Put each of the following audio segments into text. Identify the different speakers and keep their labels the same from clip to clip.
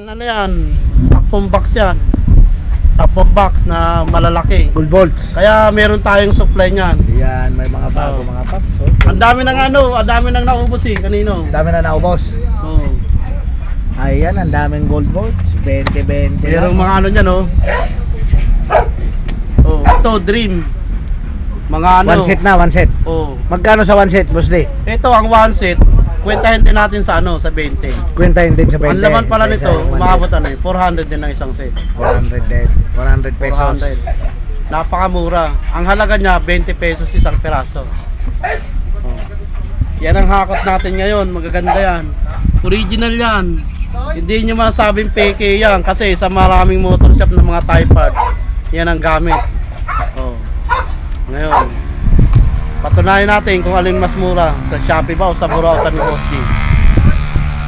Speaker 1: Ano yan? 10 box yan. 10 box na malalaki.
Speaker 2: Full volts.
Speaker 1: Kaya meron tayong supply niyan.
Speaker 2: Yan, may mga bago mga paps. Oh.
Speaker 1: Ang dami ng ang dami ng naubos kanino.
Speaker 2: Dami na naubos.
Speaker 1: Oo.
Speaker 2: Ayan, ang daming gold volts. 20-20.
Speaker 1: Merong mga ano niyan, oh. Oh, ito Dream. Mga ano.
Speaker 2: One set na, one set.
Speaker 1: Oh.
Speaker 2: Magkano sa one set, boss D?
Speaker 1: Ito ang one set. Kwentahin din natin sa ano, sa 20.
Speaker 2: Kwentahin din sa 20.
Speaker 1: Ang laman pala nito,
Speaker 2: Kaysa
Speaker 1: umabot 400 din ang isang set.
Speaker 2: 400 din. 100 pesos.
Speaker 1: 400. Napakamura. Ang halaga niya 20 pesos isang piraso. Oh. Yan ang hakot natin ngayon, magaganda yan. Original yan. Hindi nyo masabing peke yan kasi sa maraming motor shop ng mga Type R, yan ang gamit. Oh. Ngayon, patunayan natin kung alin mas mura, sa Shopee ba o sa Burautan ni Boss G.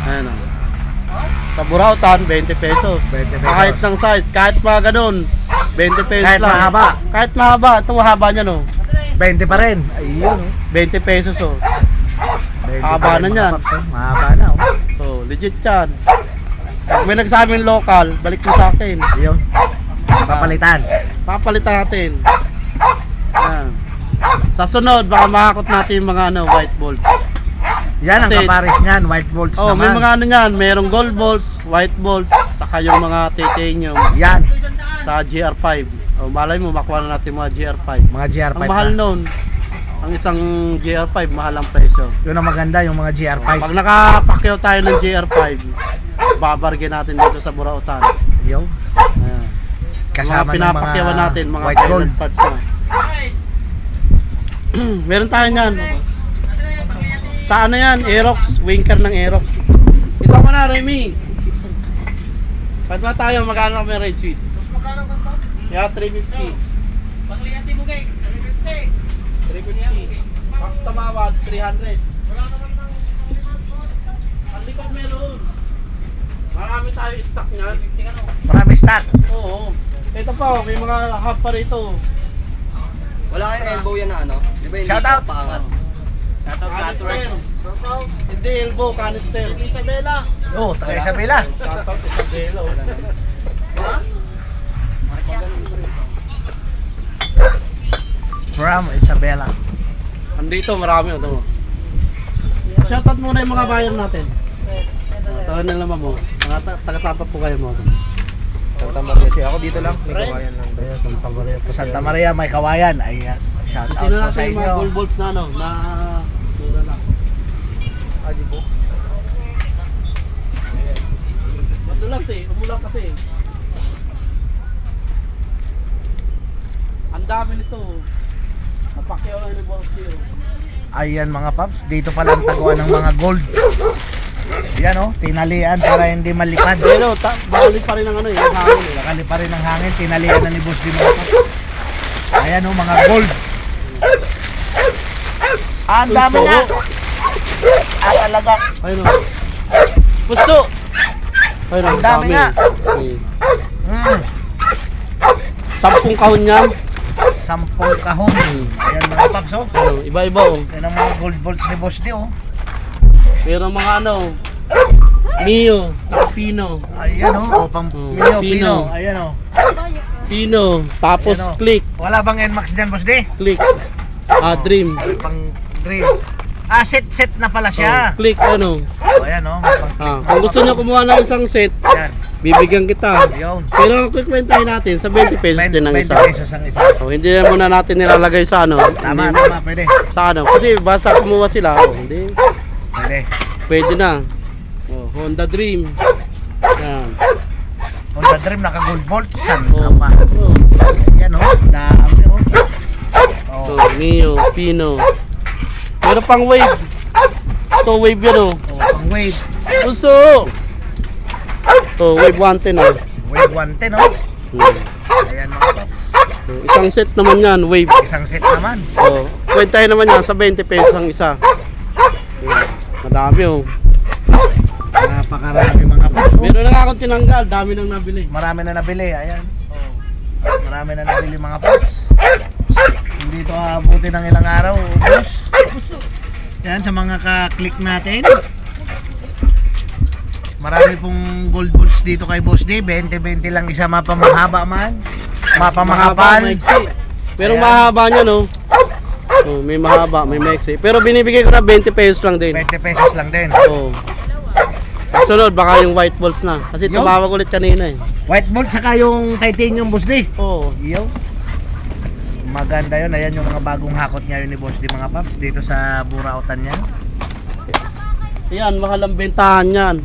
Speaker 1: Ayan o. Sa Burautan, 20 pesos.
Speaker 2: 20 pesos.
Speaker 1: Kahit ng size, kahit mga ganun, 20 pesos
Speaker 2: Kahit
Speaker 1: lang.
Speaker 2: mahaba.
Speaker 1: Kahit mahaba. Ito mahaba niya no.
Speaker 2: 20 pa rin. Ayun.
Speaker 1: 20 pesos oh.
Speaker 2: 20
Speaker 1: Haba
Speaker 2: pa rin,
Speaker 1: na
Speaker 2: mga
Speaker 1: yan.
Speaker 2: paps, oh. Mahaba na. Oh.
Speaker 1: So, legit yan. Kung may nagsabing local, balik mo sa akin.
Speaker 2: Ayun. Papalitan.
Speaker 1: Papalitan natin. Ayan. Sa sunod, baka makakot natin yung mga white bolts.
Speaker 2: Yan ang
Speaker 1: Kasi-
Speaker 2: kapares niyan, white volts
Speaker 1: Oh, may
Speaker 2: naman.
Speaker 1: mga ano yan, merong gold bolts, white bolts, saka yung mga titanium
Speaker 2: Yan,
Speaker 1: sa GR5. Oh, malay mo makuha na natin mga GR5.
Speaker 2: mga GR5
Speaker 1: Ang mahal
Speaker 2: na.
Speaker 1: noon. Ang isang GR5 mahal ang presyo.
Speaker 2: Yun ang maganda, yung mga GR5.
Speaker 1: Pag nakapakyaw tayo ng GR5, babargain natin dito sa Burautan.
Speaker 2: Yo,
Speaker 1: Ayan.
Speaker 2: kasama
Speaker 1: Mga
Speaker 2: ng mga
Speaker 1: pinapakyawan natin, mga
Speaker 2: white gold.
Speaker 1: pilot pads na. Meron tayo niyan. Sa ano yan? Aerox, winker ng Aerox. Ito mo na, Remy. Ba't ba tayo magkano kami rate sheet? Yeah, 350.
Speaker 3: Pangliyati mo kay
Speaker 1: 350. Ang tumawad, 300. Ang likod meron. Marami tayo stock niyan.
Speaker 2: Marami stock.
Speaker 1: Oo. Ito pa, may mga hub pa rito.
Speaker 3: Wala kayong elbow yan na ano? Di ba hindi
Speaker 2: Shout out.
Speaker 3: paangat?
Speaker 1: Canister. Hindi elbow, canister. Isabela.
Speaker 2: Oh, taga Isabela.
Speaker 1: Shoutout Isabela. Ha?
Speaker 2: From Isabela.
Speaker 1: Andito, marami ito. Shoutout muna yung mga bayan natin. Tawa na naman mo. Mga taga-sapa po kayo mo.
Speaker 3: Santa Maria. Ako dito lang. May
Speaker 1: Right?
Speaker 3: kawayan lang.
Speaker 1: Santa Maria.
Speaker 2: Santa Maria, may kawayan. Ay, shout out
Speaker 1: Tingnan
Speaker 2: po
Speaker 1: natin
Speaker 2: sa
Speaker 1: yung mga
Speaker 2: inyo.
Speaker 1: gold balls na ano, na mura lang.
Speaker 3: Adibo.
Speaker 1: Madulas umulan kasi. Ang dami nito. Napakyaw lang yung boss here.
Speaker 2: Ayan mga paps, dito pala ang taguan ng mga gold. Yan oh, tinalian para hindi malipad.
Speaker 1: Pero, bali pa rin ang ano yung hangin eh.
Speaker 2: Nakali pa rin ang hangin, tinalian na ni Boss D mga paps. Ayan oh, mga gold. Ah, ang dami nga. Ah, talaga.
Speaker 1: Ayun o. Puso! Ayun o,
Speaker 2: Ang dami nga.
Speaker 1: Okay.
Speaker 2: Mm,
Speaker 1: 10 kahon yan.
Speaker 2: 10 kahon. Ayan mga paps oh.
Speaker 1: Ayun, iba-iba o.
Speaker 2: Yan ang mga gold bolts ni Boss D oh.
Speaker 1: Pero mga ano, Mio, Pino.
Speaker 2: Ayan oh, pang Mio,
Speaker 1: Pino.
Speaker 2: Pino. Ayan oh.
Speaker 1: Pino, tapos
Speaker 2: Ayan, oh.
Speaker 1: click,
Speaker 2: Wala bang NMAX dyan Boss D?
Speaker 1: click. Dream.
Speaker 2: Pang dream. Ah, set na pala siya.
Speaker 1: Click ano.
Speaker 2: Oh, ayan oh, may pang
Speaker 1: Kung gusto nyo kumuha ng isang set,
Speaker 2: yan.
Speaker 1: bibigyan kita.
Speaker 2: Yun.
Speaker 1: Pero ang quick-kwentahin natin, sa 20 pesos din ang
Speaker 2: 20
Speaker 1: isa.
Speaker 2: pesos ang isa.
Speaker 1: Hindi na muna natin nilalagay sa ano.
Speaker 2: Tama,
Speaker 1: Hindi-
Speaker 2: tama, pwede.
Speaker 1: Sa ano. Kasi basta kumuha sila, hindi.
Speaker 2: Pwede.
Speaker 1: Pwede na. Honda Dream. Yan.
Speaker 2: Honda Dream, naka-gold bolt. San
Speaker 1: Oh.
Speaker 2: pa?
Speaker 1: Oh.
Speaker 2: Ayan oh, dami oh.
Speaker 1: So,
Speaker 2: Oh,
Speaker 1: Mio, Pino. Pero pang wave. Ito wave yan oh.
Speaker 2: oh pang wave.
Speaker 1: Puso! Wave 110 oh.
Speaker 2: Wave 110 oh. Ayan mga paps.
Speaker 1: So, isang set naman yan, wave.
Speaker 2: Isang set naman.
Speaker 1: Kwentahin naman yan sa 20 pesos ang isa. Yan. Madami oh.
Speaker 2: Napakarami mga paps. Oh.
Speaker 1: Meron na nga akong tinanggal, dami nang nabili.
Speaker 2: Marami na nabili, ayan. Marami na nabili mga paps. Hindi ito abuti ng ilang araw, boss. Yan sa mga ka-click natin. marami pong gold bolts dito kay Boss D. 20-20 lang isa, mapamahaba man. Mapamahapal.
Speaker 1: maiksi. Pero
Speaker 2: Ayan.
Speaker 1: mahaba niya, no? Oh, may mahaba, may maiksi. Pero binibigay ko na 20 pesos lang din.
Speaker 2: 20 pesos lang din.
Speaker 1: Oh. Sunod, baka yung white balls na. Kasi
Speaker 2: Yo.
Speaker 1: tumawag ulit kanina eh.
Speaker 2: White bolt saka yung titanium, Boss D.
Speaker 1: Oo.
Speaker 2: Yo. Maganda yun. Ayan yung mga bagong hakot ngayon ni Boss D, mga paps. Dito sa burautan niya.
Speaker 1: Yan, mahal ang bentahan yan.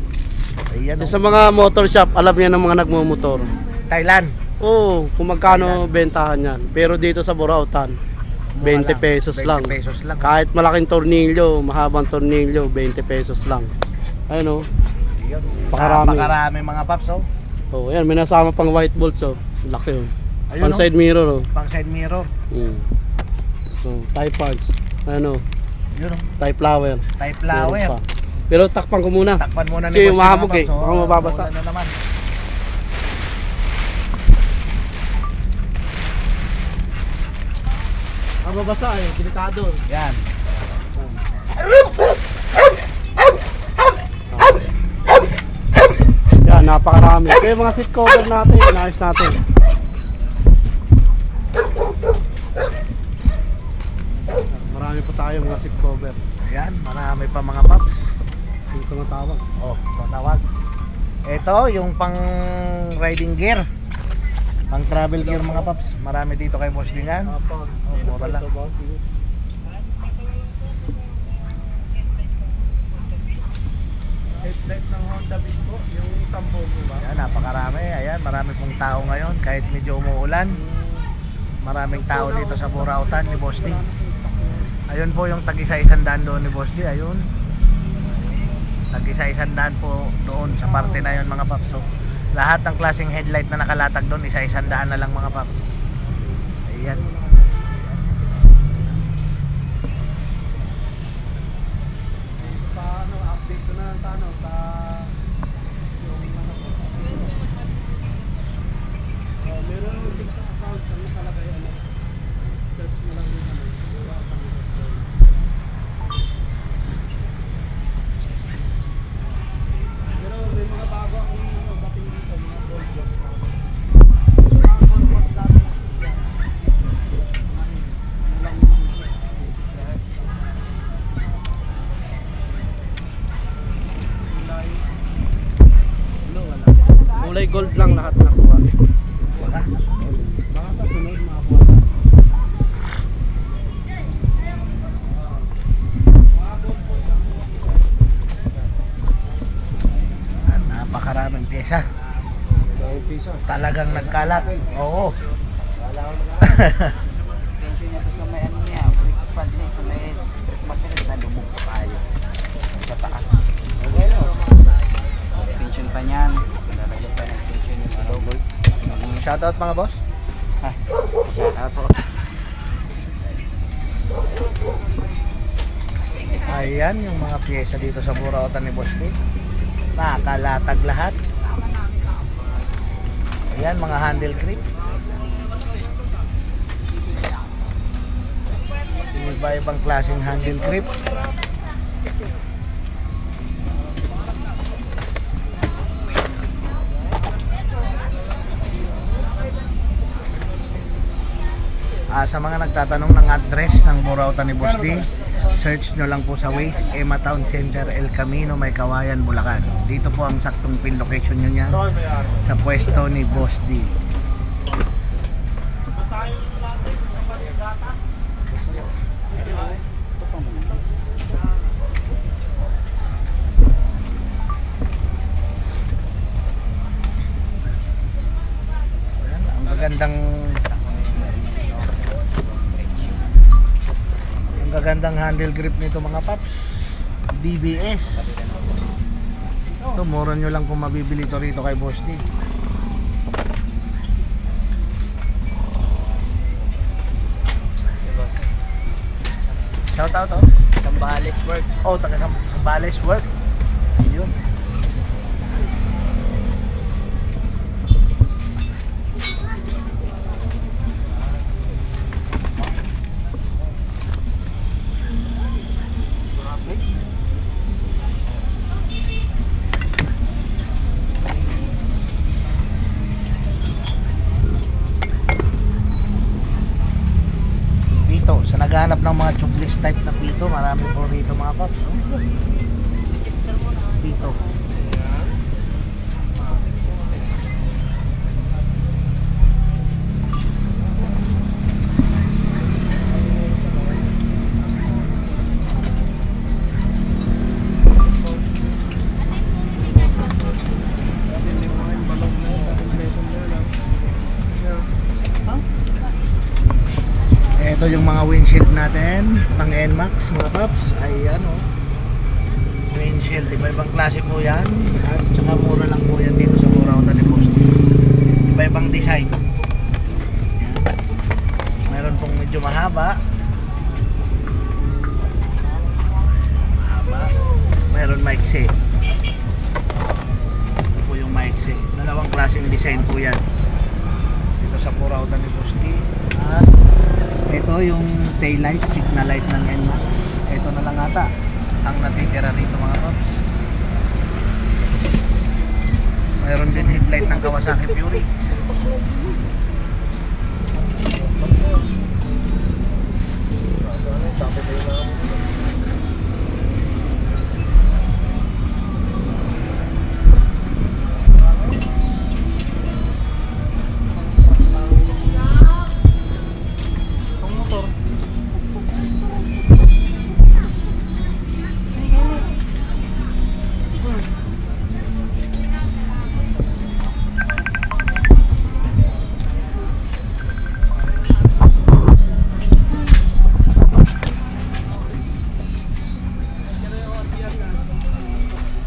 Speaker 2: Ayan.
Speaker 1: Sa mga motor shop, alam niya ng mga nagmumotor.
Speaker 2: Thailand.
Speaker 1: Oo, kung magkano bentahan yan. Pero dito sa Burautan, 20 pesos
Speaker 2: 20
Speaker 1: lang.
Speaker 2: pesos lang.
Speaker 1: Kahit malaking tornilyo, mahabang tornilyo, 20 pesos lang. Ayun, oh.
Speaker 2: Yun.
Speaker 1: Pakarami.
Speaker 2: Pakarami mga paps, oh.
Speaker 1: Oh, yan, may nasama pang white bolts, oh. Laki, oh.
Speaker 2: Ayun,
Speaker 1: Pan side mirror, oh.
Speaker 2: Pang side mirror.
Speaker 1: So, tie parts. Ano,
Speaker 2: Yun, oh.
Speaker 1: tie flower.
Speaker 2: Type
Speaker 1: Meron
Speaker 2: flower.
Speaker 1: pa. Pero takpan ko muna.
Speaker 2: Takpan muna
Speaker 1: Kasi
Speaker 2: ni Boss D,
Speaker 1: mahabog
Speaker 2: mga
Speaker 1: eh.
Speaker 2: paps, oh.
Speaker 1: Baka mababasa.
Speaker 2: Maulan na naman.
Speaker 1: Mababasa eh, delikado.
Speaker 2: Yan.
Speaker 1: Yan, napakarami. Kaya yung mga seat cover natin, inayos natin. Marami pa tayo mga seat cover.
Speaker 2: Yan, marami pa mga paps.
Speaker 1: Dito nga tawag.
Speaker 2: Oh, patawag. Ito, yung pang riding gear. Pang travel gear mga paps. Marami dito kay Boss din yan.
Speaker 1: Kapag,
Speaker 2: mura lang.
Speaker 1: Headlight ng Honda Beat ko, yung sambo ko ba?
Speaker 2: Yan, napakarami. Ayan, marami pong tao ngayon. Kahit medyo umuulan. Maraming tao dito sa Burautan ni Boss D. Ayun po yung tag-isa 100 doon ni Boss D. Ayun. Tag-isa 100 po doon sa parte na yun mga paps. So, lahat ng klaseng headlight na nakalatag doon, isa 100 na lang mga paps. Ayan.
Speaker 1: Paano, update ko na sa ano, sa meron yung TikTok account, ano nakalagay, ano, search mo lang yung ano, pero may mga bago akong dating dito, mga gold blocks na. Mga gold blocks dati. Kulay gold lang lahat nakuha.
Speaker 2: Wala sa sunod.
Speaker 1: Baka sa sunod makakuha.
Speaker 2: Yan, napakaraming pyesa. Talagang nagkalat. Oo.
Speaker 3: Extension niya to sa may ano niya, brake pad niya, sa may masakit na lubog pa tayo. Sa taas. Okay, no? Extension pa niyan. Lalagyan pa ng extension yung ano.
Speaker 2: Shoutout mga boss.
Speaker 3: Shout out po.
Speaker 2: Ayan yung mga pyesa dito sa Burautan ni Boss Kate. Nakalatag lahat. Ayan mga handle grip. Iba-ibang klaseng handle grip. Sa mga nagtatanong ng address ng Burautan ni Boss D, search nyo lang po sa Waze, Emma Town Center, El Camino, May Kawayan, Bulacan. Dito po ang saktong pin location nyo niya sa pwesto ni Boss D. Ayan, ang gagandang handle grip nito mga paps. DBS. Ito, mura nyo lang kung mabibili ito rito kay Boss D. Shout out, oh.
Speaker 3: Sambales Works.
Speaker 2: Oh, taga Sambales work. Yun. type na pito, marami po rito mga paps. Oh. Pito. Ito yung mga windshield natin, pang NMAX mga paps. Ayan o. Windshield, iba-ibang klase po yan. At saka mura lang po yan dito sa Burautan ni Bosti. Iba-ibang design. Ayan. Meron pong medyo mahaba. Mahaba. Meron maiksi. Ito po yung maiksi. Dalawang klaseng design po yan. Dito sa Burautan ni Bosti. At ito yung tail light, signal light ng NMAX. Ito na lang ata ang natitira rito mga paps. Mayroon din headlight ng Kawasaki Fury.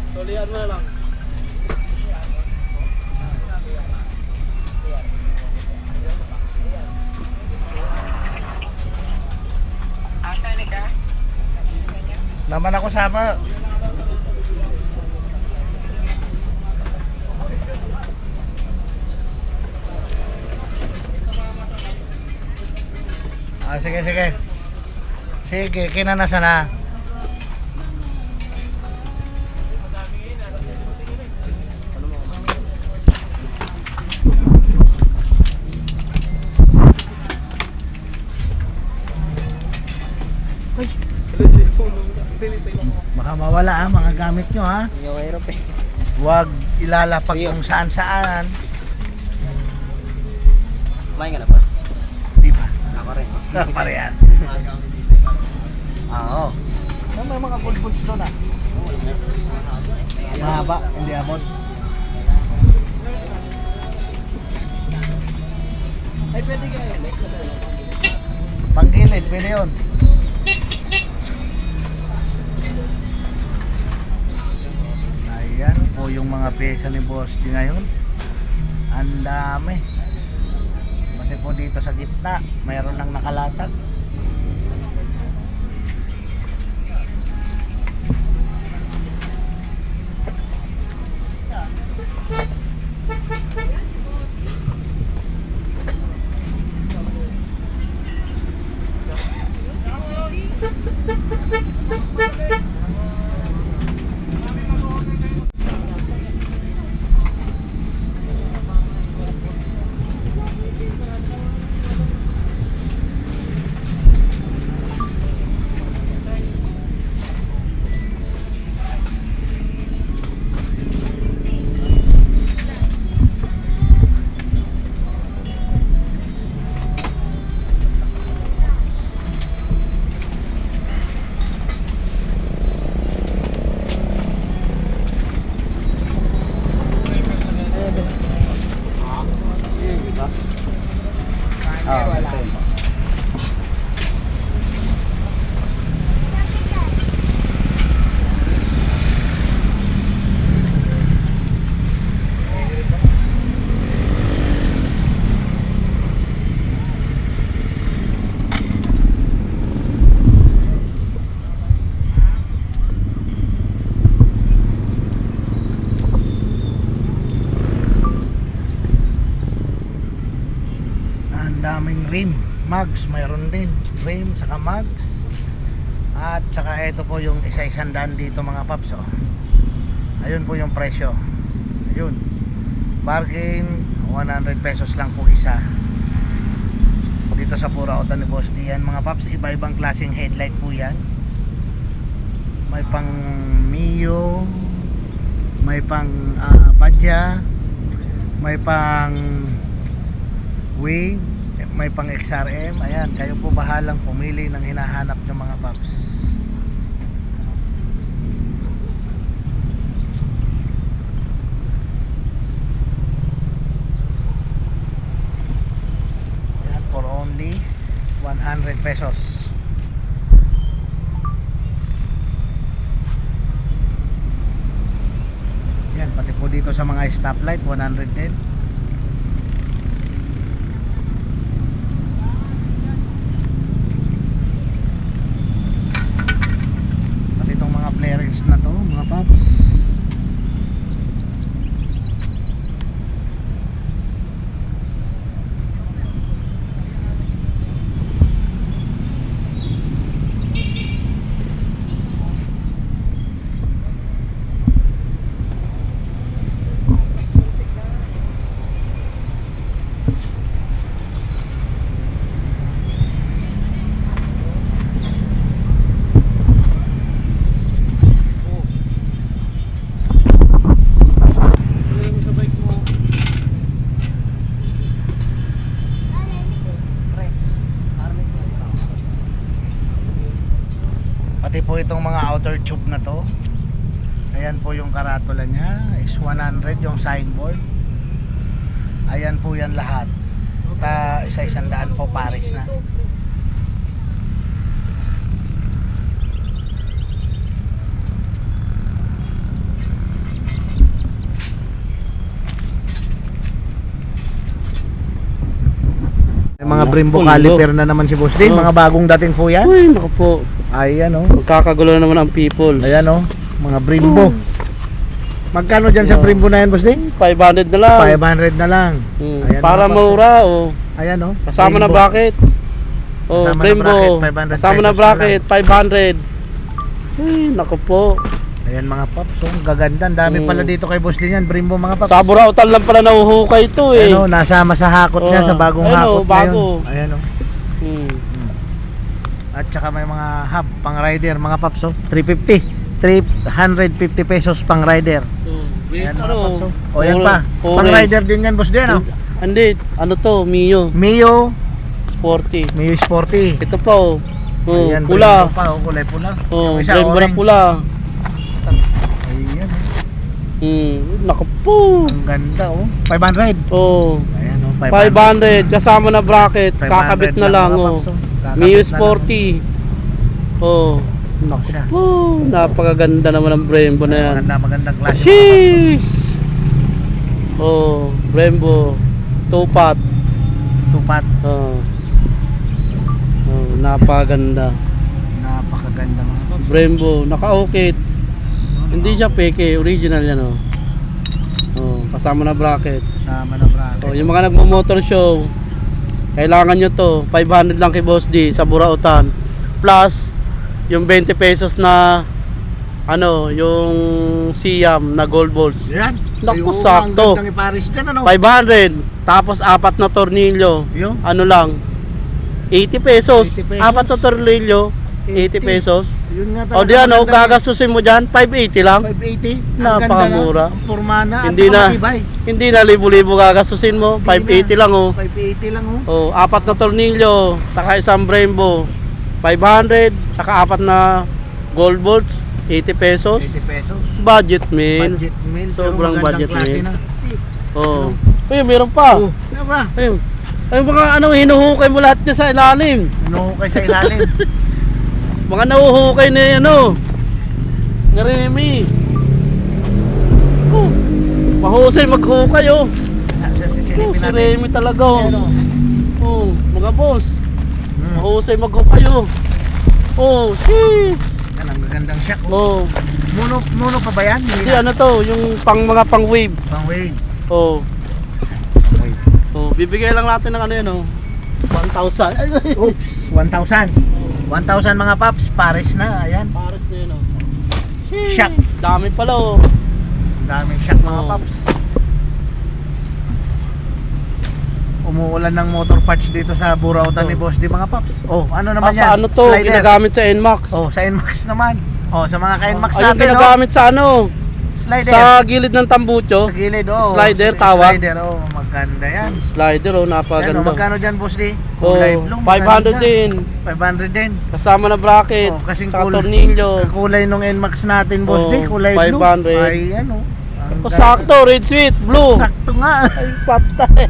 Speaker 1: Tulian mo lang.
Speaker 2: Naman ako sama. Sige, sige. Sige, kinanasa na. Baka mawala mga gamit nyo
Speaker 3: Yung hirap eh.
Speaker 2: Huwag ilalapag kung saan saan.
Speaker 3: Kumain ka na, boss?
Speaker 2: Di ba?
Speaker 3: Ako rin.
Speaker 2: Parehan. Oo. May mga gold balls doon Mahaba, hindi abot.
Speaker 3: Ay, pwede ka yun.
Speaker 2: Panggilid, pwede yun. Ayan po yung mga pyesa ni Boss D ngayon. Ang dami. Pati po dito sa gitna, mayroon lang nakalatag. Daming rim, mags, mayroon din rim saka mags. At saka ito po yung isa-isang daan dito mga paps Ayun po yung presyo. Ayun, bargain 100 pesos lang po isa. dito sa Burautan ni Boss D. Yan mga paps, iba-ibang klaseng headlight po yan. May pang Mio, may pang Badja, may pang Wave, may pang XRM. Ayan, kayo po bahalang pumili ng hinahanap ng mga paps. Ayan, for only 100 pesos. Yan, pati po dito sa mga stoplight 100 din. Pati itong mga flarings na to, mga paps. Pati po itong mga outer tube na to. Ayan po yung karatula niya, is 100 yung signboard. Ayan po yan lahat. Isa-100 po pares na. May mga Brembo caliper na naman si Boss D. Mga bagong dating po yan.
Speaker 1: Uy, naku po.
Speaker 2: Ayan o.
Speaker 1: Magkakagulo na naman ang people.
Speaker 2: Ayan o. Mga Brembo. Magkano dyan sa Brembo na yan, Boss D?
Speaker 1: 500 na lang.
Speaker 2: 500 na lang. Ayan,
Speaker 1: Para
Speaker 2: mga paps.
Speaker 1: maura, oh.
Speaker 2: Ayan o.
Speaker 1: Kasama na
Speaker 2: Brembo.
Speaker 1: bracket. Oh,
Speaker 2: Kasama na
Speaker 1: Brembo.
Speaker 2: bracket, 500
Speaker 1: Kasama na
Speaker 2: pesos
Speaker 1: bracket, 500. Uy, naku po.
Speaker 2: Ayan mga paps. Oh, gaganda. Ang dami pala dito kay Boss D yan. Brembo mga paps.
Speaker 1: Sa Burautan lang pala nahuhukay ito eh.
Speaker 2: Ano, nasama sa hakot niya, sa bagong
Speaker 1: Ayun,
Speaker 2: hakot
Speaker 1: bago.
Speaker 2: ngayon. Ayan o.
Speaker 1: Hmm.
Speaker 2: At saka may mga hub, pang rider, mga paps. Oh. 350. 350 pesos pang rider. Ayan mga paps. Oh. O yan pa. Pang rider din yan, Boss D. Ano?
Speaker 1: Hindi, ano to, Mio.
Speaker 2: Mio.
Speaker 1: Sporty.
Speaker 2: Mio Sporty.
Speaker 1: Ito pa oh. Oh,
Speaker 2: Ayan,
Speaker 1: pula.
Speaker 2: Brembo pa, oh, kulay pula.
Speaker 1: Oh,
Speaker 2: Yung isa,
Speaker 1: Brembo na
Speaker 2: orange.
Speaker 1: pula.
Speaker 2: Ayan.
Speaker 1: Naku po.
Speaker 2: Ang ganda oh. 500.
Speaker 1: Oh,
Speaker 2: Ayan oh,
Speaker 1: 500 kasama na bracket,
Speaker 2: 500
Speaker 1: kakabit na lang
Speaker 2: mga
Speaker 1: oh.
Speaker 2: paps, Kakabit
Speaker 1: Mio
Speaker 2: na
Speaker 1: Sporty. Oh,
Speaker 2: lang. Siya.
Speaker 1: oh, napakaganda naman ang Brembo na yan.
Speaker 2: Magandang klase.
Speaker 1: Sheesh! Oh, Brembo. Tupat.
Speaker 2: Tupat.
Speaker 1: Oh. Oh, napakaganda.
Speaker 2: Napakaganda mga paps.
Speaker 1: Brembo, naka-okit. Hindi siya peke, original yan oh. Oh, kasama na bracket.
Speaker 2: Kasama na bracket.
Speaker 1: Oh, yung mga nagmo-motor show, kailangan nyo to. 500 lang kay Boss D sa Burautan. Plus yung 20 pesos na ano, yung Siam na gold balls.
Speaker 2: Yan.
Speaker 1: Naku,
Speaker 2: Ay, oo,
Speaker 1: sakto.
Speaker 2: Ang gandang iparis dyan, ano?
Speaker 1: 500. Tapos 4 na tornilyo.
Speaker 2: Yung?
Speaker 1: Ano lang? 80 pesos.
Speaker 2: 80 pesos.
Speaker 1: 4 na tornilyo, 80 pesos.
Speaker 2: Yun nga
Speaker 1: O di ano, gagastusin mo dyan, 580 lang.
Speaker 2: 580.
Speaker 1: Napakamura.
Speaker 2: Ang pormana.
Speaker 1: Hindi na, hindi na libo-libo gagastusin mo, 580 lang oh.
Speaker 2: 580 lang oh.
Speaker 1: Oh, 4 na tornilyo, saka isang Brembo, 500, saka 4 na gold bolts, 80 pesos.
Speaker 2: 80 pesos.
Speaker 1: Budget meal.
Speaker 2: Budget meal.
Speaker 1: Sobrang
Speaker 2: pero magandang
Speaker 1: budget
Speaker 2: klase
Speaker 1: meal.
Speaker 2: na.
Speaker 1: Oh. Uy, meron pa.
Speaker 2: Oh, yan ba?
Speaker 1: Ayun. Ay, mga ano, hinuhukay mo lahat niya sa ilalim.
Speaker 2: Inuhukay sa ilalim.
Speaker 1: Mga nahuhukay na ano. Nga Remy. Oh, mahusay maghukay oh. Oh,
Speaker 2: Sisilipin
Speaker 1: si
Speaker 2: natin.
Speaker 1: Remy talaga oh.
Speaker 2: Ayan, oh.
Speaker 1: Oh, mga boss.
Speaker 2: Hmm.
Speaker 1: Mahusay maghukay oh. Oh, sheesh.
Speaker 2: Yan, ang gagandang shock oh.
Speaker 1: Oh,
Speaker 2: Mono pa ba yan?
Speaker 1: kasi ano to, yung mga pang wave.
Speaker 2: Pang wave.
Speaker 1: Oh. Oh, bibigay lang natin ng ano yun oh. 1,000.
Speaker 2: Oops, 1,000. 1,000 mga paps, pares na. Ayan.
Speaker 1: Pares na yun oh.
Speaker 2: Shock.
Speaker 1: Dami pala oh.
Speaker 2: Daming shock mga
Speaker 1: Oh.
Speaker 2: paps. umuulan ng motor parts dito sa Burautan ni Boss D, mga paps. Oh, ano naman yan?
Speaker 1: Sa ano to, ginagamit sa NMAX.
Speaker 2: Oh, sa NMAX naman. Oh, sa mga ka-NMAX
Speaker 1: Ayun,
Speaker 2: natin, oh.
Speaker 1: ginagamit sa ano,
Speaker 2: Slider.
Speaker 1: sa gilid ng tambucho.
Speaker 2: Sa gilid, oh.
Speaker 1: Slider,
Speaker 2: Sa-
Speaker 1: tawag.
Speaker 2: Slider, oh. Maganda yan.
Speaker 1: Slider, oh,
Speaker 2: Yan, oh,
Speaker 1: napakaganda.
Speaker 2: magkano dyan, Boss D?
Speaker 1: Oh,
Speaker 2: Kulay blue.
Speaker 1: 500 din.
Speaker 2: 500 din.
Speaker 1: Kasama na bracket,
Speaker 2: Oh, kasing
Speaker 1: sa
Speaker 2: cool.
Speaker 1: tornilyo.
Speaker 2: Kulay nung NMAX natin, Boss
Speaker 1: Oh,
Speaker 2: D. Kulay
Speaker 1: 500.
Speaker 2: blue. Ay, ano. Ang
Speaker 1: Oh, sakto, red sweet, blue.
Speaker 2: Sakto nga.
Speaker 1: Ay, patay.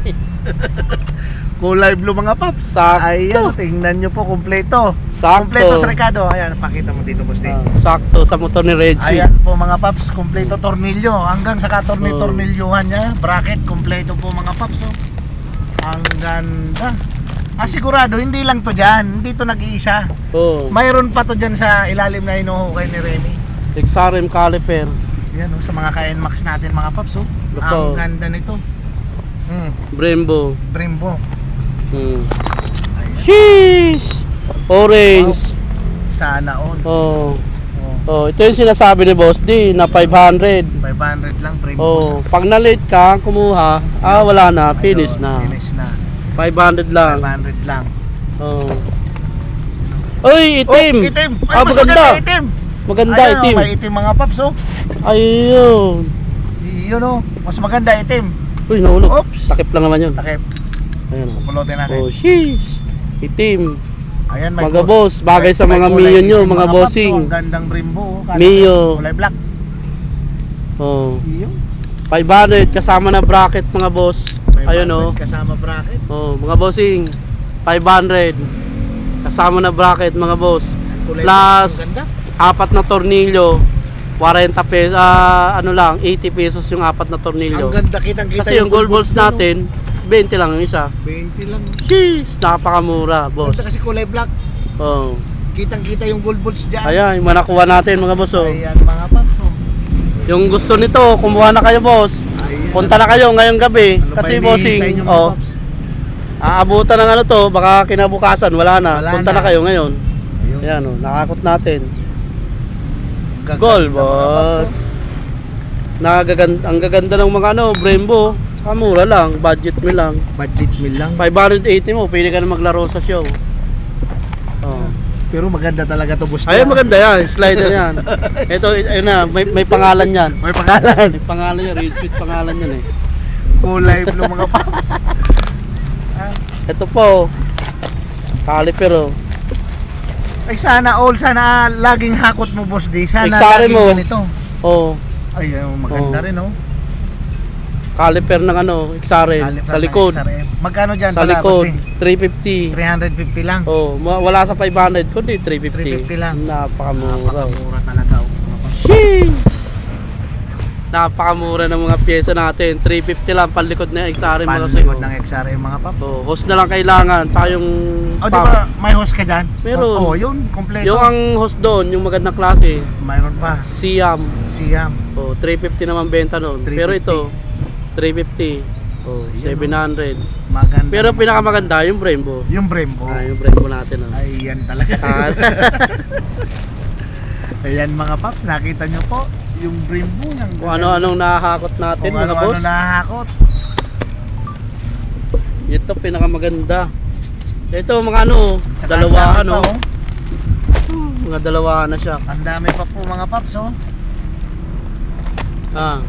Speaker 2: Kulay blue, mga paps.
Speaker 1: Sakto.
Speaker 2: Ayan, tingnan nyo po, kompleto.
Speaker 1: Sakto.
Speaker 2: Kompleto sa Ricardo. Ayan, pakita mo dito, Boss D.
Speaker 1: Sakto sa motor ni Red Sweet.
Speaker 2: Ayan po, mga paps, kompleto tornilyo. Hanggang sa tornilyuhan niya. Bracket, kompleto po, mga paps. Oh. Ang ganda. Sigurado, hindi lang to dyan. Hindi to nag-iisa.
Speaker 1: Oh,
Speaker 2: Mayroon pa to dyan sa ilalim na hinuhukay ni Remy.
Speaker 1: XRM caliper.
Speaker 2: Yan, oh, sa mga ka-NMAX natin, mga paps. Oh.
Speaker 1: Ito.
Speaker 2: Ang ganda nito.
Speaker 1: Brembo.
Speaker 2: Brembo.
Speaker 1: Hmm. Sheesh! Orange.
Speaker 2: Sana all.
Speaker 1: Oh.
Speaker 2: Oh,
Speaker 1: Oh, ito yung sinasabi ni Boss D na 500.
Speaker 2: 500 lang, Brembo.
Speaker 1: Oh, pag na-late ka, kumuha, wala na, finish
Speaker 2: Ayun,
Speaker 1: na.
Speaker 2: Finish na.
Speaker 1: 500 lang.
Speaker 2: 500 lang.
Speaker 1: Oh. Uy, itim.
Speaker 2: Oh, itim. Ay,
Speaker 1: Ah,
Speaker 2: mas
Speaker 1: maganda.
Speaker 2: maganda itim.
Speaker 1: Maganda,
Speaker 2: Ayan,
Speaker 1: itim.
Speaker 2: oh, may itim, mga paps. Oh.
Speaker 1: Ayun.
Speaker 2: Yun, oh. Mas maganda itim.
Speaker 1: Uy, nahulog.
Speaker 2: Oops.
Speaker 1: Takip lang naman yun.
Speaker 2: Takip.
Speaker 1: Ayun. oh.
Speaker 2: Pupulotin natin.
Speaker 1: Oh, sheesh. Itim.
Speaker 2: Ayan,
Speaker 1: Mga boss, bagay sa mga
Speaker 2: kulay
Speaker 1: Mio nyo,
Speaker 2: itim,
Speaker 1: mga
Speaker 2: paps,
Speaker 1: bossing.
Speaker 2: oh. Ang gandang Brembo. Oh. Kala-
Speaker 1: Mio.
Speaker 2: Kulay black.
Speaker 1: Oh.
Speaker 2: Yun.
Speaker 1: 500 kasama na bracket mga boss. Ayun
Speaker 2: 500
Speaker 1: oh.
Speaker 2: Kasama bracket.
Speaker 1: Oh, mga bossing. 500 kasama na bracket mga boss.
Speaker 2: Kulay
Speaker 1: Plus
Speaker 2: black. Ang ganda.
Speaker 1: apat na tornilyo. 40 pesos, ano lang, 80 pesos yung apat na tornilyo.
Speaker 2: Ang ganda, kitang-kita
Speaker 1: Kasi yung gold balls
Speaker 2: doon,
Speaker 1: natin, 20 lang yung isa.
Speaker 2: oh. 20 lang.
Speaker 1: Jeez, napakamura, boss.
Speaker 2: Ganda kasi kulay black.
Speaker 1: Oh.
Speaker 2: Kitang-kita yung gold balls dyan.
Speaker 1: Ayan, yung manakuha natin mga boss. Oh.
Speaker 2: Ayan, mga paps. Oh.
Speaker 1: Yung gusto nito, kumuha na kayo, boss.
Speaker 2: Ayan.
Speaker 1: Punta na kayo ngayong gabi.
Speaker 2: Ano pa
Speaker 1: Kasi
Speaker 2: hinihintay
Speaker 1: bossing,
Speaker 2: nyo, mga
Speaker 1: oh,
Speaker 2: paps?
Speaker 1: aabutan ng ano to, baka kinabukasan, wala na.
Speaker 2: Wala
Speaker 1: Punta
Speaker 2: na.
Speaker 1: na kayo ngayon.
Speaker 2: Ayun.
Speaker 1: Ayan, oh, nakakot natin.
Speaker 2: Gaganda,
Speaker 1: Goal,
Speaker 2: mga paps,
Speaker 1: boss. Ang gaganda ng mga ano, Brembo. Saka mura lang, budget mo lang.
Speaker 2: oh. Budget meal lang.
Speaker 1: 580 mo, pwede ka na maglaro sa show. Oh.
Speaker 2: Pero maganda talaga to, boss.
Speaker 1: Ayun, maganda yan, slider yan. Ito, ayun na, may pangalan yan.
Speaker 2: May pangalan.
Speaker 1: May pangalan yan, Red Sweet pangalan yan eh.
Speaker 2: Kulay blue, mga paps.
Speaker 1: Ito po, caliper oh.
Speaker 2: Ay, sana all. Sana laging hakot mo, boss D. Sana
Speaker 1: Eksare
Speaker 2: laging
Speaker 1: mo.
Speaker 2: ganito.
Speaker 1: Oh,
Speaker 2: Ay, maganda
Speaker 1: Oh.
Speaker 2: rin, oh.
Speaker 1: caliper ng ano, XRM,
Speaker 2: Caliper
Speaker 1: sa
Speaker 2: ng
Speaker 1: likod.
Speaker 2: XRM. Magkano dyan
Speaker 1: Sa
Speaker 2: pala,
Speaker 1: likod,
Speaker 2: boss D?
Speaker 1: 350.
Speaker 2: 350 lang.
Speaker 1: Oh, wala sa 500, kundi 350.
Speaker 2: 350 lang.
Speaker 1: Napakamura.
Speaker 2: Napakamura talaga, oh, mga paps.
Speaker 1: Sheesh! Napakamura ng mga pyesa natin. 350 lang palikod na XRM mga
Speaker 2: Palikod ng XRM, mga paps.
Speaker 1: Oh, hose na lang kailangan. Tsaka yung
Speaker 2: Oh, di ba may host ka dyan?
Speaker 1: Meron.
Speaker 2: Oh, yun, kompleto.
Speaker 1: yung ang hose doon, yung magandang klase,
Speaker 2: Mayroon pa.
Speaker 1: Siam.
Speaker 2: Siam.
Speaker 1: Oh, 350 naman benta noon.
Speaker 2: 350.
Speaker 1: Pero ito 350. Oh,
Speaker 2: Ayun,
Speaker 1: 700.
Speaker 2: Maganda.
Speaker 1: Pero pinakamaganda yung Brembo.
Speaker 2: Yung Brembo.
Speaker 1: Yung Brembo natin oh.
Speaker 2: Ay, yan talaga.
Speaker 1: Ah,
Speaker 2: Ayan, mga paps, nakita nyo po yung Brembo.
Speaker 1: kung ano-anong nahahakot natin
Speaker 2: Kung
Speaker 1: mga
Speaker 2: ano-ano
Speaker 1: boss.
Speaker 2: nahahakot.
Speaker 1: Ito pinakamaganda. Ito mga ano,
Speaker 2: Tsaka
Speaker 1: dalawahan
Speaker 2: ang dami
Speaker 1: oh.
Speaker 2: pa, oh.
Speaker 1: Mga dalawahan na siya.
Speaker 2: Ang dami pa po, mga paps, oh.
Speaker 1: Ah,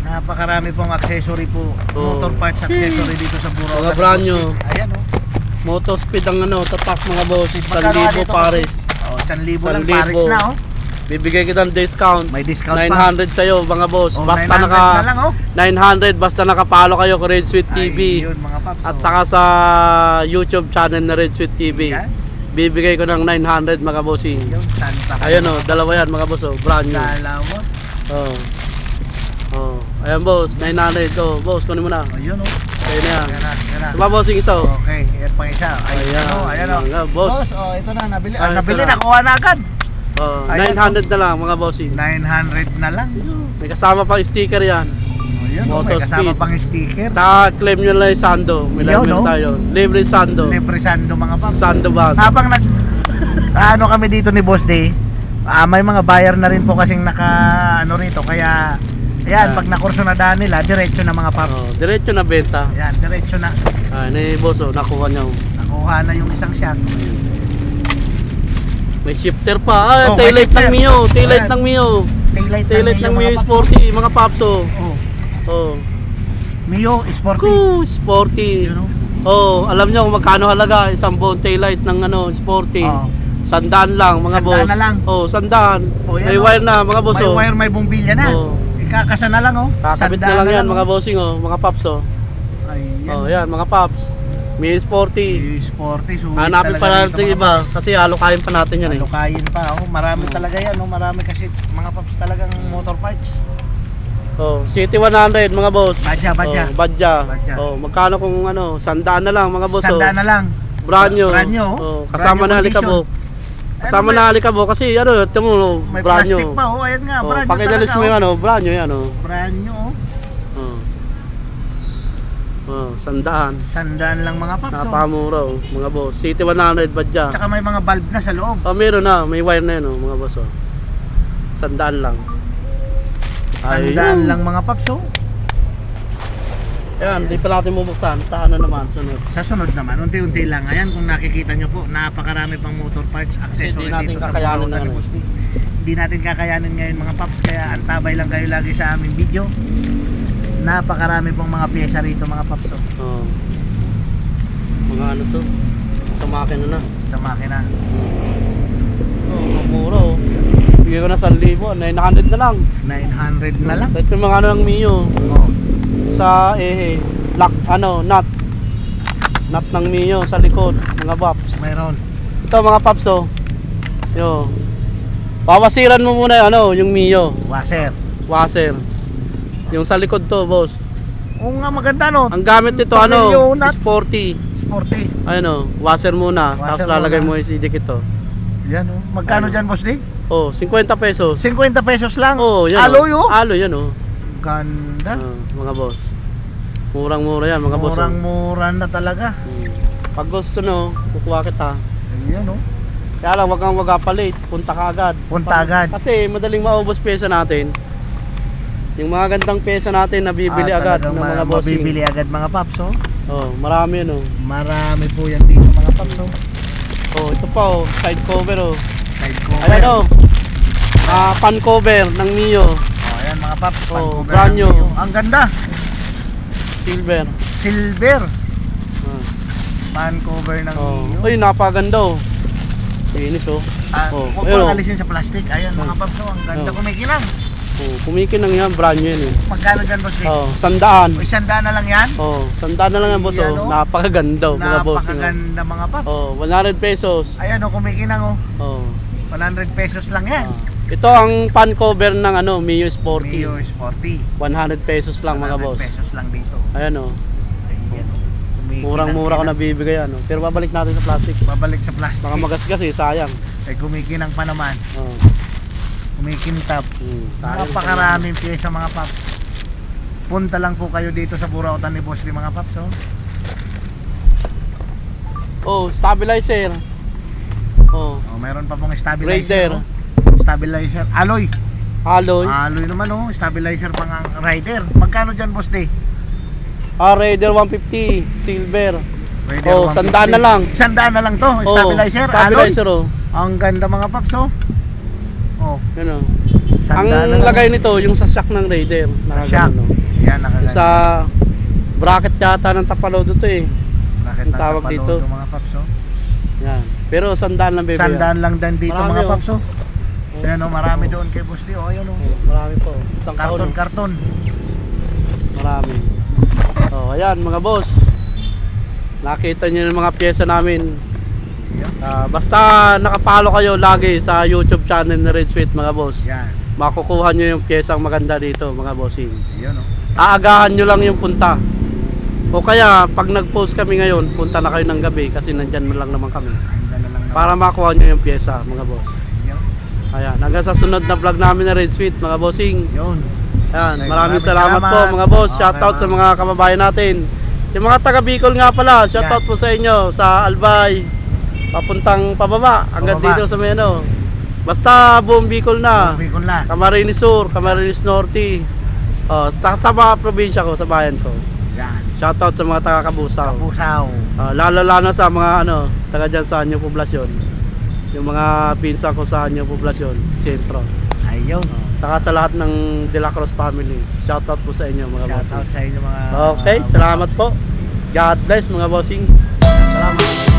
Speaker 2: Napakarami pong accessory po.
Speaker 1: Oh.
Speaker 2: Motor parts accessory dito sa Burautan.
Speaker 1: Mga brand new.
Speaker 2: Ayan, oh.
Speaker 1: motor speed ang ano, tatak mga boss,
Speaker 2: Magkano nga
Speaker 1: 1,000
Speaker 2: dito,
Speaker 1: pares.
Speaker 2: Oh, 1,000 lang
Speaker 1: 1,000.
Speaker 2: pares na, oh.
Speaker 1: Bibigay kita ng discount.
Speaker 2: May discount pa.
Speaker 1: 900 sa'yo mga boss.
Speaker 2: Oh,
Speaker 1: Basta
Speaker 2: 900 na lang, oh.
Speaker 1: 900 basta nakapalo kayo kay Red Sweet TV.
Speaker 2: Ay, yun, mga paps,
Speaker 1: At
Speaker 2: oh.
Speaker 1: saka sa YouTube channel na Red Sweet TV.
Speaker 2: Yan.
Speaker 1: Bibigay ko ng 900 mga bossing.
Speaker 2: Yun, Santa.
Speaker 1: Ayun oh, dalawa yan mga boss oh, brand new.
Speaker 2: Dalawa.
Speaker 1: Oh. Oh, ayan boss, 900 oh. Boss, kunin mo na.
Speaker 2: Ayun, oh.
Speaker 1: Ayun na yan.
Speaker 2: Yan na, yan na.
Speaker 1: Diba bossing isa oh?
Speaker 2: Okay, yan pang isa.
Speaker 1: Ayan,
Speaker 2: Ayan, oh.
Speaker 1: ayan, boss.
Speaker 2: Oh, ito na, nabili.
Speaker 1: Ah, ito
Speaker 2: nabili,
Speaker 1: na.
Speaker 2: nakuha na agad.
Speaker 1: Oh,
Speaker 2: Ayan,
Speaker 1: 900 na lang mga bossing.
Speaker 2: 900 na lang.
Speaker 1: May kasama pang sticker yan.
Speaker 2: Ayun, oh, may
Speaker 1: Motor
Speaker 2: kasama
Speaker 1: speed.
Speaker 2: pang sticker.
Speaker 1: Saka claim nyo lang yung Sando. May
Speaker 2: Yun,
Speaker 1: meron
Speaker 2: no?
Speaker 1: tayo. Libre Sando.
Speaker 2: Libre sando, mga paps.
Speaker 1: Sando bag.
Speaker 2: Habang ano kami dito ni Boss Day, may mga buyer na rin po kasing naka ano rito, kaya Ayan, pag nakurso na daan nila, diretso na mga paps.
Speaker 1: Oh, diretso na benta.
Speaker 2: Ayan, diretso na.
Speaker 1: Ni boss, oh, nakuha niya. Oh.
Speaker 2: Nakuha na yung isang shock.
Speaker 1: May shifter pa.
Speaker 2: Oh, may
Speaker 1: Taillight
Speaker 2: shifter.
Speaker 1: ng Mio. Taillight
Speaker 2: Ayan.
Speaker 1: ng Mio. Taillight ng Mio
Speaker 2: mga paps.
Speaker 1: Sporty. Mga papso.
Speaker 2: Oh,
Speaker 1: Oh.
Speaker 2: Mio Sporty.
Speaker 1: Cool, Sporty.
Speaker 2: You know?
Speaker 1: Oh, alam niyo kung magkano halaga isang buong taillight ng Sporty.
Speaker 2: Oh.
Speaker 1: 100 lang mga boss.
Speaker 2: 100 na lang.
Speaker 1: Oh, 100.
Speaker 2: Oh, yan,
Speaker 1: May
Speaker 2: oh.
Speaker 1: wire na mga boss.
Speaker 2: May
Speaker 1: Oh.
Speaker 2: wire, may bombilya na.
Speaker 1: Oh.
Speaker 2: Ikakasa na lang, oh.
Speaker 1: Kakabit na
Speaker 2: Sandaan
Speaker 1: lang yan mga
Speaker 2: oh.
Speaker 1: bossing oh, mga paps oh.
Speaker 2: Ayan.
Speaker 1: Oh, yan mga paps. May Sporty.
Speaker 2: Mio Sporty. Sulit
Speaker 1: Hanapin
Speaker 2: talaga
Speaker 1: pa
Speaker 2: dito,
Speaker 1: natin
Speaker 2: mga
Speaker 1: iba
Speaker 2: paps.
Speaker 1: kasi halukayin pa natin yan eh.
Speaker 2: Lukayin pa, oh. Marami talaga yan, oh. Marami kasi mga paps talagang motor parts.
Speaker 1: Oh, City 100 mga boss.
Speaker 2: Badya.
Speaker 1: Oh, Badya.
Speaker 2: Badya.
Speaker 1: Oh, magkano kung 100 na lang mga boss.
Speaker 2: Sandaan na lang.
Speaker 1: Brand new.
Speaker 2: Brand new,
Speaker 1: Oh,
Speaker 2: brand
Speaker 1: kasama
Speaker 2: new
Speaker 1: na
Speaker 2: condition.
Speaker 1: alikabok. Kasama
Speaker 2: Ano,
Speaker 1: na alikabok kasi ito mo
Speaker 2: May
Speaker 1: brand new.
Speaker 2: plastic pa, oh. Ayan nga,
Speaker 1: Oh,
Speaker 2: brand new
Speaker 1: pakidalis
Speaker 2: talaga,
Speaker 1: mo yung
Speaker 2: oh.
Speaker 1: brand new yan oh.
Speaker 2: Brand new, oh.
Speaker 1: Oh. Oh, 100.
Speaker 2: Sandaan lang mga paps, oh.
Speaker 1: Napakamura oh, mga boss. City 100 Badya.
Speaker 2: Tsaka may mga bulb na sa loob.
Speaker 1: Oh, meron na, may wire na yun oh, mga boss oh. 100 lang.
Speaker 2: Sandaan lang mga paps, oh.
Speaker 1: Ayan, di pa natin bubuksan. Saan na naman sunod?
Speaker 2: Sa sunod naman, unti-unti lang. Ayan, kung nakikita nyo po, napakarami pang motor parts, accessory
Speaker 1: Hindi natin
Speaker 2: dito sa
Speaker 1: kakayanin
Speaker 2: Burautan
Speaker 1: na
Speaker 2: ni
Speaker 1: ano.
Speaker 2: Boss D. Hindi natin kakayanin ngayon mga paps, kaya antabay lang kayo lagi sa aming video. Napakarami pong mga pyesa rito mga paps, oh.
Speaker 1: Oh. Mga ano to? Sa makina na.
Speaker 2: Sa makina.
Speaker 1: Oh, mura oh. Bigyan ko na 1,000, 900 na lang.
Speaker 2: 900 na lang.
Speaker 1: Kahit yung mga ano ng Mio.
Speaker 2: Oh.
Speaker 1: Sa lock, nut. Nut ng Mio sa likod, mga paps.
Speaker 2: Mayroon.
Speaker 1: Ito mga paps oh. Yo. Pawasiran mo muna yung Mio.
Speaker 2: Washer.
Speaker 1: Washer. Yung sa likod to, boss.
Speaker 2: Oo nga, maganda no.
Speaker 1: Ang gamit nito
Speaker 2: Tornilyo, nut.
Speaker 1: Sporty.
Speaker 2: Sporty.
Speaker 1: Ayun washer muna.
Speaker 2: Washer
Speaker 1: Tapos lalagay
Speaker 2: muna.
Speaker 1: mo yung sidikit to.
Speaker 2: Yan oh. Magkano
Speaker 1: Ano?
Speaker 2: dyan, Boss D?
Speaker 1: Oh, 50 pesos.
Speaker 2: 50 pesos lang.
Speaker 1: Oh, yan.
Speaker 2: Alloy oh.
Speaker 1: Alloy yan oh.
Speaker 2: Ganda.
Speaker 1: Mga boss. Murang-mura yan, mga boss.
Speaker 2: Murang-mura na talaga.
Speaker 1: Pag gusto kukuha kita.
Speaker 2: Ayan oh.
Speaker 1: Kaya lang, wag kang wagapalit. Punta ka agad.
Speaker 2: Punta agad.
Speaker 1: Kasi madaling maubos pyesa natin. Yung mga gandang pyesa natin, nabibili agad ng mga bossing.
Speaker 2: Mabibili agad mga paps oh.
Speaker 1: Oh, marami yun oh.
Speaker 2: Marami po yan dito mga paps oh.
Speaker 1: Oh, ito pa oh, side cover oh.
Speaker 2: Side cover.
Speaker 1: Ayan oh. Pan cover ng Mio.
Speaker 2: Oh, ayan mga paps.
Speaker 1: Oh,
Speaker 2: Pan-cover
Speaker 1: brand
Speaker 2: ng
Speaker 1: new.
Speaker 2: Mio. Ang ganda.
Speaker 1: Silver.
Speaker 2: Silver.
Speaker 1: Ah.
Speaker 2: Pan cover ng
Speaker 1: Oh.
Speaker 2: Mio.
Speaker 1: Uy, napaganda oh. Linis oh. Oh,
Speaker 2: Huwag
Speaker 1: ayun,
Speaker 2: mo
Speaker 1: oh.
Speaker 2: alisin sa plastic. Ayan mga paps oh. Ang ganda
Speaker 1: Oh.
Speaker 2: kumikinang.
Speaker 1: Oh, kumikinang yan, brand new yan eh.
Speaker 2: Magkano dyan, Boss D?
Speaker 1: Oh, 100.
Speaker 2: 100 na lang yan?
Speaker 1: Oh, 100 na lang yan, boss
Speaker 2: Yan,
Speaker 1: oh.
Speaker 2: oh.
Speaker 1: Napakaganda oh, mga boss.
Speaker 2: Napakaganda mga paps.
Speaker 1: Oh, 100 pesos.
Speaker 2: Ayan oh, kumikinang oh.
Speaker 1: Oh.
Speaker 2: 100 pesos lang yan.
Speaker 1: Ito ang pan cover ng Mio Sporty.
Speaker 2: Mio Sporty.
Speaker 1: 100 pesos lang mga
Speaker 2: 100
Speaker 1: boss.
Speaker 2: pesos lang dito.
Speaker 1: Ayan oh.
Speaker 2: Ayan oh. Kumikinang-
Speaker 1: Murang-mura ko nabibigay ano. Pero babalik natin sa plastic.
Speaker 2: Babalik sa plastic.
Speaker 1: Baka magasgas eh, sayang.
Speaker 2: Ay kumikinang pa naman.
Speaker 1: Oh.
Speaker 2: Kumikintab.
Speaker 1: Sayang.
Speaker 2: Napakaraming pyesa mga paps. Punta lang po kayo dito sa Burautan ni Boss D mga paps oh.
Speaker 1: Oh, stabilizer. Oh,
Speaker 2: Oh, meron pa pong stabilizer.
Speaker 1: Raider.
Speaker 2: Oh. Stabilizer. Alloy.
Speaker 1: alloy.
Speaker 2: Alloy naman oh. Stabilizer pang ang rider. Magkano dyan Boss D?
Speaker 1: Raider 150, silver.
Speaker 2: Raider
Speaker 1: Oh,
Speaker 2: 150.
Speaker 1: 100 na lang.
Speaker 2: 100 na lang to.
Speaker 1: Oh,
Speaker 2: Stabilizer.
Speaker 1: stabilizer
Speaker 2: Alloy.
Speaker 1: oh.
Speaker 2: Ang ganda mga paps oh. Oh.
Speaker 1: Yan oh.
Speaker 2: 100
Speaker 1: Ang
Speaker 2: na lang.
Speaker 1: lagay nito yung sa shock ng Raider.
Speaker 2: Sa
Speaker 1: Nakagano,
Speaker 2: shock.
Speaker 1: no?
Speaker 2: Yan nakaganda.
Speaker 1: Sa bracket yata ng tapalodo to eh.
Speaker 2: Bakit
Speaker 1: ang tawag dito?
Speaker 2: mga paps oh.
Speaker 1: Yan. Pero 100 lang bebe.
Speaker 2: 100 lang din dito
Speaker 1: Marami,
Speaker 2: mga
Speaker 1: oh.
Speaker 2: paps oh. Ayan oh, marami doon kay Boss D oh. Ayan oh.
Speaker 1: Oh, marami po. Isang
Speaker 2: Karton
Speaker 1: kaon.
Speaker 2: karton.
Speaker 1: Marami. Oh, ayan mga boss. Nakita niyo yung mga pyesa namin. Basta nakapalo kayo lagi sa YouTube channel na Red Sweet mga boss.
Speaker 2: Yan.
Speaker 1: Makukuha nyo yung pyesang maganda dito mga bossing.
Speaker 2: Ayun oh.
Speaker 1: Aagahan nyo lang yung punta. O kaya pag nag-post kami ngayon, punta na kayo ng gabi kasi nandyan man lang naman kami.
Speaker 2: Ayan na lang naman.
Speaker 1: Para makuha nyo yung pyesa mga boss.
Speaker 2: Yun.
Speaker 1: Ayan, hanggang sa sunod na vlog namin na Red Sweet mga bossing.
Speaker 2: Yun.
Speaker 1: Ayan,
Speaker 2: Okay,
Speaker 1: maraming
Speaker 2: maraming
Speaker 1: salamat po
Speaker 2: salamat.
Speaker 1: mga boss.
Speaker 2: Okay,
Speaker 1: Shoutout sa
Speaker 2: ma'am.
Speaker 1: mga kababayan natin. Yung mga taga Bicol nga pala, shoutout po sa inyo sa Albay. Papuntang pababa hanggang
Speaker 2: Pababa.
Speaker 1: dito sa may Basta buong Bicol na.
Speaker 2: Bicol na.
Speaker 1: Camarines Sur, Camarines Norte. Oh, sa mga probinsya ko, sa bayan ko.
Speaker 2: Yan.
Speaker 1: Shoutout sa mga taga-Kabusaw.
Speaker 2: Kabusaw.
Speaker 1: Lalo sa mga taga dyan sa Anyo Poblasyon. Yung mga pinsan ko sa Anyo Poblasyon, sentro.
Speaker 2: Ayun.
Speaker 1: Saka sa lahat ng De La Cruz family. Shoutout po sa inyo mga
Speaker 2: Shoutout
Speaker 1: bossing.
Speaker 2: sa inyo mga
Speaker 1: Okay, salamat po. God bless mga bossing. Salamat.